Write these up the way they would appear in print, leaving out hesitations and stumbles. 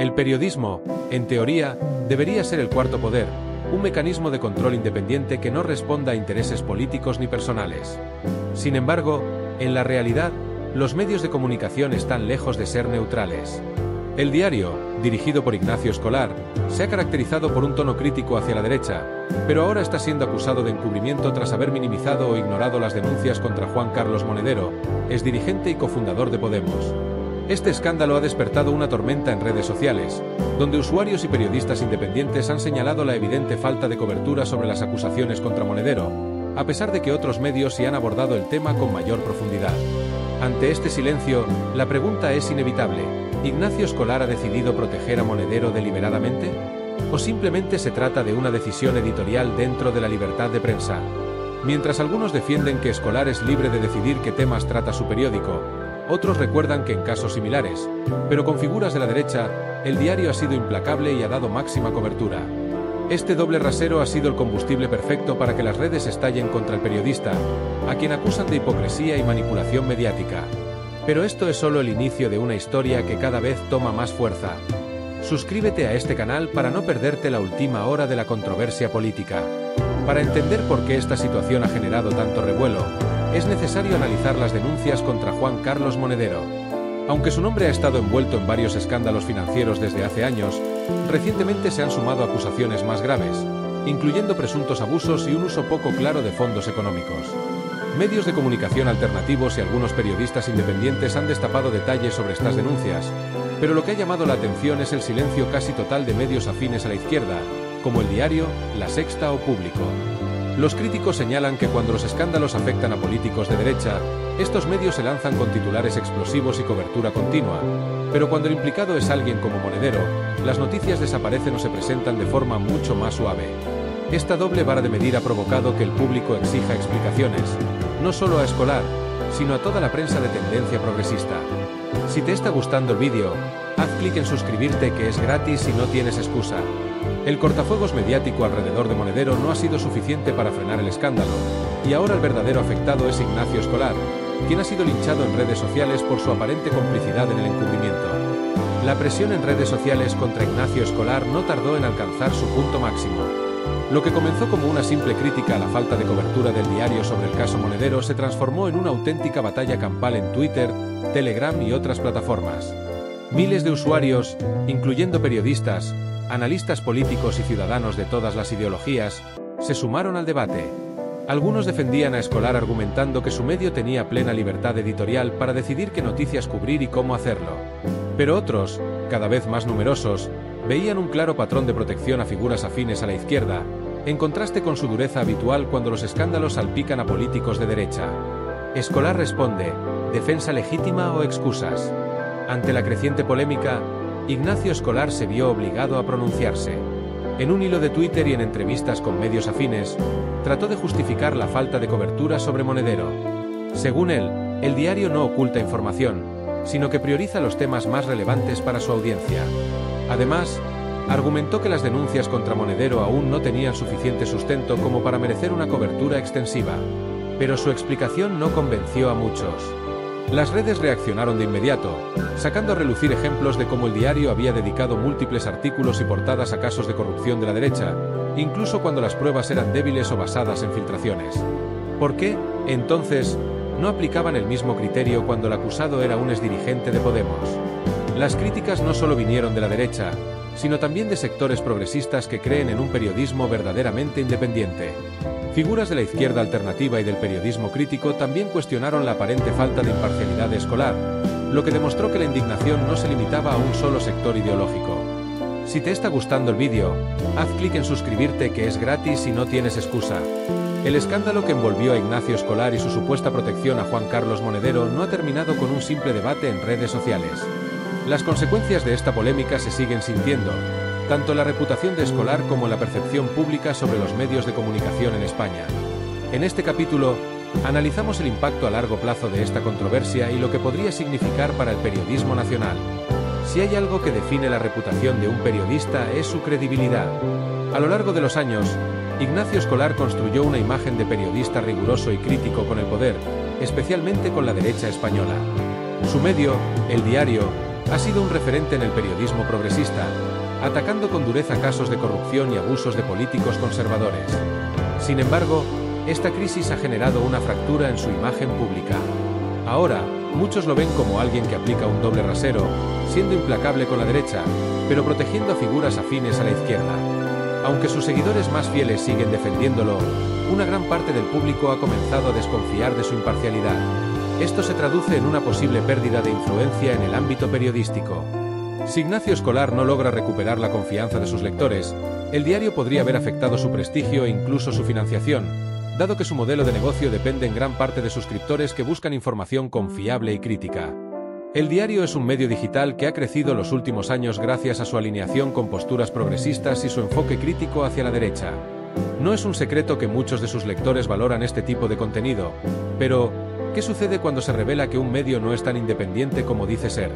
El periodismo, en teoría, debería ser el cuarto poder, un mecanismo de control independiente que no responda a intereses políticos ni personales. Sin embargo, en la realidad, los medios de comunicación están lejos de ser neutrales. El Diario, dirigido por Ignacio Escolar, se ha caracterizado por un tono crítico hacia la derecha, pero ahora está siendo acusado de encubrimiento tras haber minimizado o ignorado las denuncias contra Juan Carlos Monedero, exdirigente y cofundador de Podemos. Este escándalo ha despertado una tormenta en redes sociales, donde usuarios y periodistas independientes han señalado la evidente falta de cobertura sobre las acusaciones contra Monedero, a pesar de que otros medios sí han abordado el tema con mayor profundidad. Ante este silencio, la pregunta es inevitable: ¿Ignacio Escolar ha decidido proteger a Monedero deliberadamente? ¿O simplemente se trata de una decisión editorial dentro de la libertad de prensa? Mientras algunos defienden que Escolar es libre de decidir qué temas trata su periódico, otros recuerdan que en casos similares, pero con figuras de la derecha, el Diario ha sido implacable y ha dado máxima cobertura. Este doble rasero ha sido el combustible perfecto para que las redes estallen contra el periodista, a quien acusan de hipocresía y manipulación mediática. Pero esto es solo el inicio de una historia que cada vez toma más fuerza. Suscríbete a este canal para no perderte la última hora de la controversia política. Para entender por qué esta situación ha generado tanto revuelo, es necesario analizar las denuncias contra Juan Carlos Monedero. Aunque su nombre ha estado envuelto en varios escándalos financieros desde hace años, recientemente se han sumado acusaciones más graves, incluyendo presuntos abusos y un uso poco claro de fondos económicos. Medios de comunicación alternativos y algunos periodistas independientes han destapado detalles sobre estas denuncias, pero lo que ha llamado la atención es el silencio casi total de medios afines a la izquierda, como El Diario, La Sexta o Público. Los críticos señalan que cuando los escándalos afectan a políticos de derecha, estos medios se lanzan con titulares explosivos y cobertura continua, pero cuando el implicado es alguien como Monedero, las noticias desaparecen o se presentan de forma mucho más suave. Esta doble vara de medir ha provocado que el público exija explicaciones, no solo a Escolar, sino a toda la prensa de tendencia progresista. Si te está gustando el vídeo, haz clic en suscribirte, que es gratis y no tienes excusa. El cortafuegos mediático alrededor de Monedero no ha sido suficiente para frenar el escándalo, y ahora el verdadero afectado es Ignacio Escolar, quien ha sido linchado en redes sociales por su aparente complicidad en el encubrimiento. La presión en redes sociales contra Ignacio Escolar no tardó en alcanzar su punto máximo. Lo que comenzó como una simple crítica a la falta de cobertura del Diario sobre el caso Monedero se transformó en una auténtica batalla campal en Twitter, Telegram y otras plataformas. Miles de usuarios, incluyendo periodistas, analistas políticos y ciudadanos de todas las ideologías, se sumaron al debate. Algunos defendían a Escolar argumentando que su medio tenía plena libertad editorial para decidir qué noticias cubrir y cómo hacerlo. Pero otros, cada vez más numerosos, veían un claro patrón de protección a figuras afines a la izquierda, en contraste con su dureza habitual cuando los escándalos salpican a políticos de derecha. Escolar responde: ¿defensa legítima o excusas? Ante la creciente polémica, Ignacio Escolar se vio obligado a pronunciarse. En un hilo de Twitter y en entrevistas con medios afines, trató de justificar la falta de cobertura sobre Monedero. Según él, el Diario no oculta información, sino que prioriza los temas más relevantes para su audiencia. Además, argumentó que las denuncias contra Monedero aún no tenían suficiente sustento como para merecer una cobertura extensiva. Pero su explicación no convenció a muchos. Las redes reaccionaron de inmediato, sacando a relucir ejemplos de cómo el Diario había dedicado múltiples artículos y portadas a casos de corrupción de la derecha, incluso cuando las pruebas eran débiles o basadas en filtraciones. ¿Por qué, entonces, no aplicaban el mismo criterio cuando el acusado era un exdirigente de Podemos? Las críticas no solo vinieron de la derecha, sino también de sectores progresistas que creen en un periodismo verdaderamente independiente. Figuras de la izquierda alternativa y del periodismo crítico también cuestionaron la aparente falta de imparcialidad de Escolar, lo que demostró que la indignación no se limitaba a un solo sector ideológico. Si te está gustando el vídeo, haz clic en suscribirte, que es gratis y no tienes excusa. El escándalo que envolvió a Ignacio Escolar y su supuesta protección a Juan Carlos Monedero no ha terminado con un simple debate en redes sociales. Las consecuencias de esta polémica se siguen sintiendo, tanto en la reputación de Escolar como en la percepción pública sobre los medios de comunicación en España. En este capítulo, analizamos el impacto a largo plazo de esta controversia y lo que podría significar para el periodismo nacional. Si hay algo que define la reputación de un periodista es su credibilidad. A lo largo de los años, Ignacio Escolar construyó una imagen de periodista riguroso y crítico con el poder, especialmente con la derecha española. Su medio, El Diario, ha sido un referente en el periodismo progresista, atacando con dureza casos de corrupción y abusos de políticos conservadores. Sin embargo, esta crisis ha generado una fractura en su imagen pública. Ahora, muchos lo ven como alguien que aplica un doble rasero, siendo implacable con la derecha, pero protegiendo a figuras afines a la izquierda. Aunque sus seguidores más fieles siguen defendiéndolo, una gran parte del público ha comenzado a desconfiar de su imparcialidad. Esto se traduce en una posible pérdida de influencia en el ámbito periodístico. Si Ignacio Escolar no logra recuperar la confianza de sus lectores, el diario podría haber afectado su prestigio e incluso su financiación, dado que su modelo de negocio depende en gran parte de suscriptores que buscan información confiable y crítica. El diario es un medio digital que ha crecido los últimos años gracias a su alineación con posturas progresistas y su enfoque crítico hacia la derecha. No es un secreto que muchos de sus lectores valoran este tipo de contenido, pero ¿qué sucede cuando se revela que un medio no es tan independiente como dice ser?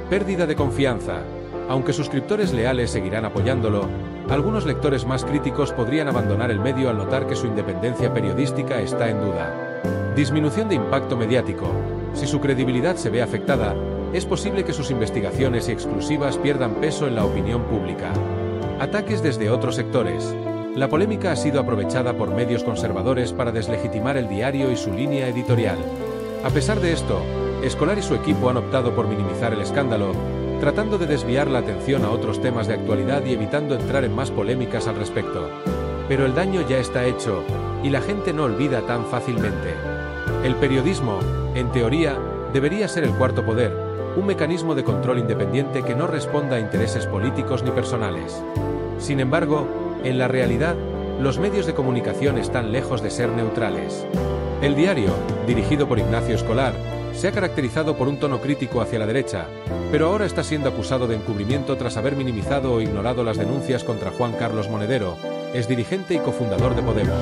Pérdida de confianza. Aunque suscriptores leales seguirán apoyándolo, algunos lectores más críticos podrían abandonar el medio al notar que su independencia periodística está en duda. Disminución de impacto mediático. Si su credibilidad se ve afectada, es posible que sus investigaciones y exclusivas pierdan peso en la opinión pública. Ataques desde otros sectores. La polémica ha sido aprovechada por medios conservadores para deslegitimar el diario y su línea editorial. A pesar de esto, Escolar y su equipo han optado por minimizar el escándalo, tratando de desviar la atención a otros temas de actualidad y evitando entrar en más polémicas al respecto. Pero el daño ya está hecho, y la gente no olvida tan fácilmente. El periodismo, en teoría, debería ser el cuarto poder, un mecanismo de control independiente que no responda a intereses políticos ni personales. Sin embargo, en la realidad, los medios de comunicación están lejos de ser neutrales. El diario, dirigido por Ignacio Escolar, se ha caracterizado por un tono crítico hacia la derecha, pero ahora está siendo acusado de encubrimiento tras haber minimizado o ignorado las denuncias contra Juan Carlos Monedero, exdirigente y cofundador de Podemos.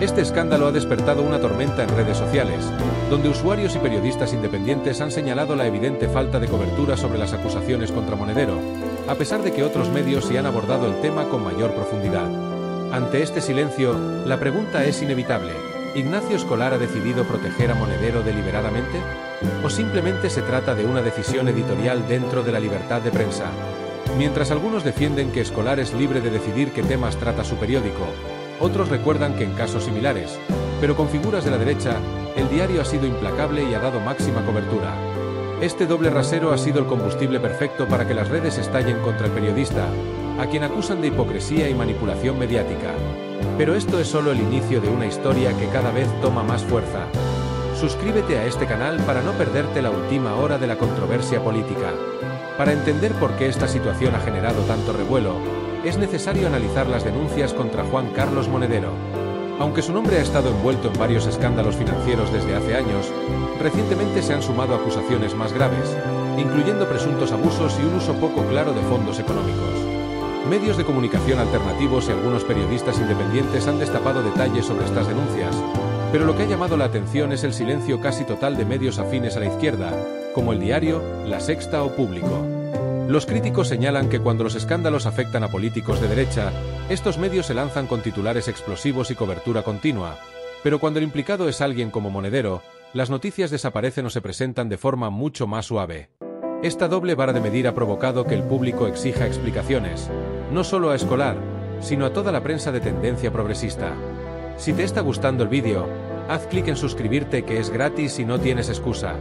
Este escándalo ha despertado una tormenta en redes sociales, donde usuarios y periodistas independientes han señalado la evidente falta de cobertura sobre las acusaciones contra Monedero, a pesar de que otros medios sí han abordado el tema con mayor profundidad. Ante este silencio, la pregunta es inevitable. ¿Ignacio Escolar ha decidido proteger a Monedero deliberadamente? ¿O simplemente se trata de una decisión editorial dentro de la libertad de prensa? Mientras algunos defienden que Escolar es libre de decidir qué temas trata su periódico, otros recuerdan que en casos similares, pero con figuras de la derecha, el diario ha sido implacable y ha dado máxima cobertura. Este doble rasero ha sido el combustible perfecto para que las redes estallen contra el periodista, a quien acusan de hipocresía y manipulación mediática. Pero esto es solo el inicio de una historia que cada vez toma más fuerza. Suscríbete a este canal para no perderte la última hora de la controversia política. Para entender por qué esta situación ha generado tanto revuelo, es necesario analizar las denuncias contra Juan Carlos Monedero. Aunque su nombre ha estado envuelto en varios escándalos financieros desde hace años, recientemente se han sumado acusaciones más graves, incluyendo presuntos abusos y un uso poco claro de fondos económicos. Medios de comunicación alternativos y algunos periodistas independientes han destapado detalles sobre estas denuncias, pero lo que ha llamado la atención es el silencio casi total de medios afines a la izquierda, como El Diario, La Sexta o Público. Los críticos señalan que cuando los escándalos afectan a políticos de derecha, estos medios se lanzan con titulares explosivos y cobertura continua, pero cuando el implicado es alguien como Monedero, las noticias desaparecen o se presentan de forma mucho más suave. Esta doble vara de medir ha provocado que el público exija explicaciones, no solo a Escolar, sino a toda la prensa de tendencia progresista. Si te está gustando el vídeo, haz clic en suscribirte, que es gratis y no tienes excusa.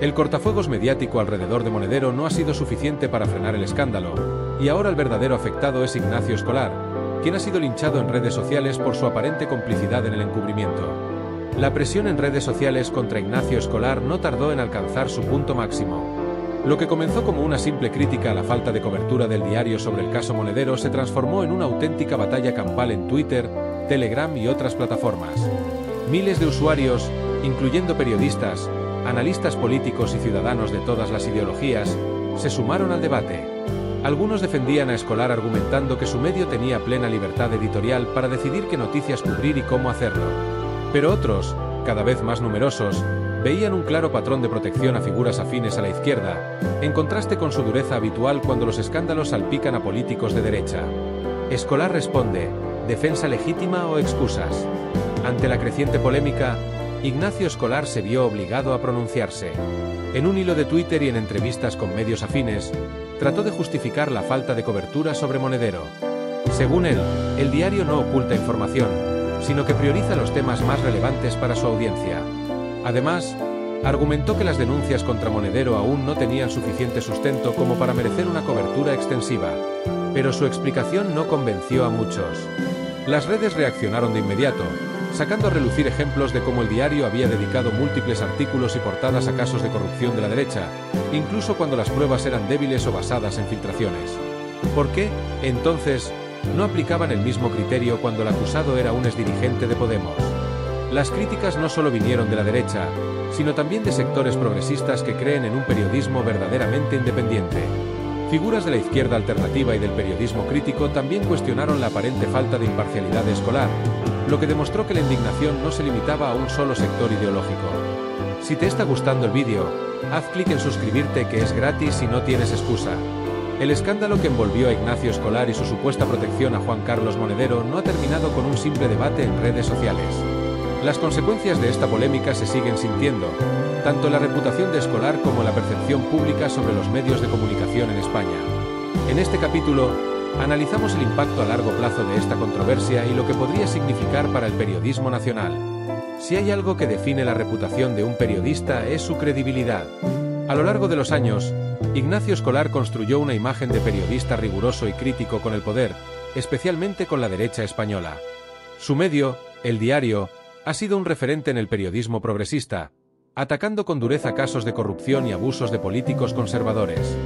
El cortafuegos mediático alrededor de Monedero no ha sido suficiente para frenar el escándalo, y ahora el verdadero afectado es Ignacio Escolar, quien ha sido linchado en redes sociales por su aparente complicidad en el encubrimiento. La presión en redes sociales contra Ignacio Escolar no tardó en alcanzar su punto máximo. Lo que comenzó como una simple crítica a la falta de cobertura del diario sobre el caso Monedero se transformó en una auténtica batalla campal en Twitter, Telegram y otras plataformas. Miles de usuarios, incluyendo periodistas, analistas políticos y ciudadanos de todas las ideologías, se sumaron al debate. Algunos defendían a Escolar argumentando que su medio tenía plena libertad editorial para decidir qué noticias cubrir y cómo hacerlo. Pero otros, cada vez más numerosos, veían un claro patrón de protección a figuras afines a la izquierda, en contraste con su dureza habitual cuando los escándalos salpican a políticos de derecha. Escolar responde: ¿defensa legítima o excusas? Ante la creciente polémica, Ignacio Escolar se vio obligado a pronunciarse. En un hilo de Twitter y en entrevistas con medios afines, trató de justificar la falta de cobertura sobre Monedero. Según él, el diario no oculta información, sino que prioriza los temas más relevantes para su audiencia. Además, argumentó que las denuncias contra Monedero aún no tenían suficiente sustento como para merecer una cobertura extensiva. Pero su explicación no convenció a muchos. Las redes reaccionaron de inmediato, sacando a relucir ejemplos de cómo el diario había dedicado múltiples artículos y portadas a casos de corrupción de la derecha, incluso cuando las pruebas eran débiles o basadas en filtraciones. ¿Por qué, entonces, no aplicaban el mismo criterio cuando el acusado era un exdirigente de Podemos? Las críticas no solo vinieron de la derecha, sino también de sectores progresistas que creen en un periodismo verdaderamente independiente. Figuras de la izquierda alternativa y del periodismo crítico también cuestionaron la aparente falta de imparcialidad de Escolar, lo que demostró que la indignación no se limitaba a un solo sector ideológico. Si te está gustando el vídeo, haz clic en suscribirte, que es gratis y no tienes excusa. El escándalo que envolvió a Ignacio Escolar y su supuesta protección a Juan Carlos Monedero no ha terminado con un simple debate en redes sociales. Las consecuencias de esta polémica se siguen sintiendo, tanto en la reputación de Escolar como en la percepción pública sobre los medios de comunicación en España. En este capítulo, analizamos el impacto a largo plazo de esta controversia y lo que podría significar para el periodismo nacional. Si hay algo que define la reputación de un periodista es su credibilidad. A lo largo de los años, Ignacio Escolar construyó una imagen de periodista riguroso y crítico con el poder, especialmente con la derecha española. Su medio, El Diario, ha sido un referente en el periodismo progresista, atacando con dureza casos de corrupción y abusos de políticos conservadores.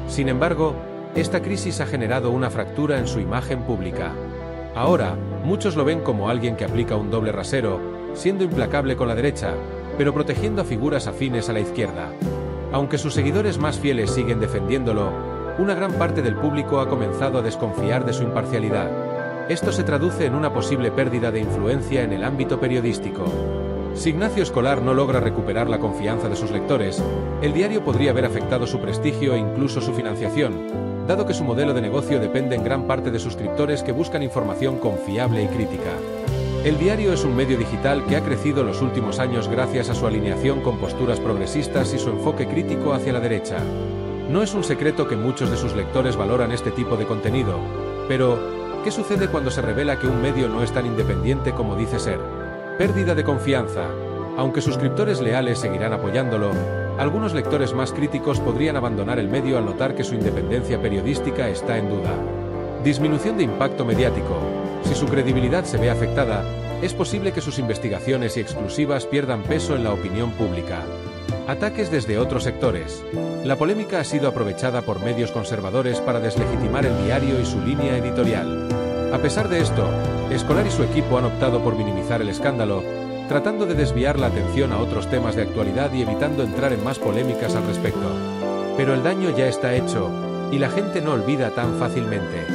Sin embargo, esta crisis ha generado una fractura en su imagen pública. Ahora, muchos lo ven como alguien que aplica un doble rasero, siendo implacable con la derecha, pero protegiendo a figuras afines a la izquierda. Aunque sus seguidores más fieles siguen defendiéndolo, una gran parte del público ha comenzado a desconfiar de su imparcialidad. Esto se traduce en una posible pérdida de influencia en el ámbito periodístico. Si Ignacio Escolar no logra recuperar la confianza de sus lectores, el diario podría haber afectado su prestigio e incluso su financiación, dado que su modelo de negocio depende en gran parte de suscriptores que buscan información confiable y crítica. El diario es un medio digital que ha crecido los últimos años gracias a su alineación con posturas progresistas y su enfoque crítico hacia la derecha. No es un secreto que muchos de sus lectores valoran este tipo de contenido, pero ¿qué sucede cuando se revela que un medio no es tan independiente como dice ser? Pérdida de confianza. Aunque suscriptores leales seguirán apoyándolo, algunos lectores más críticos podrían abandonar el medio al notar que su independencia periodística está en duda. Disminución de impacto mediático. Si su credibilidad se ve afectada, es posible que sus investigaciones y exclusivas pierdan peso en la opinión pública. Ataques desde otros sectores. La polémica ha sido aprovechada por medios conservadores para deslegitimar el diario y su línea editorial. A pesar de esto, Escolar y su equipo han optado por minimizar el escándalo, tratando de desviar la atención a otros temas de actualidad y evitando entrar en más polémicas al respecto. Pero el daño ya está hecho, y la gente no olvida tan fácilmente.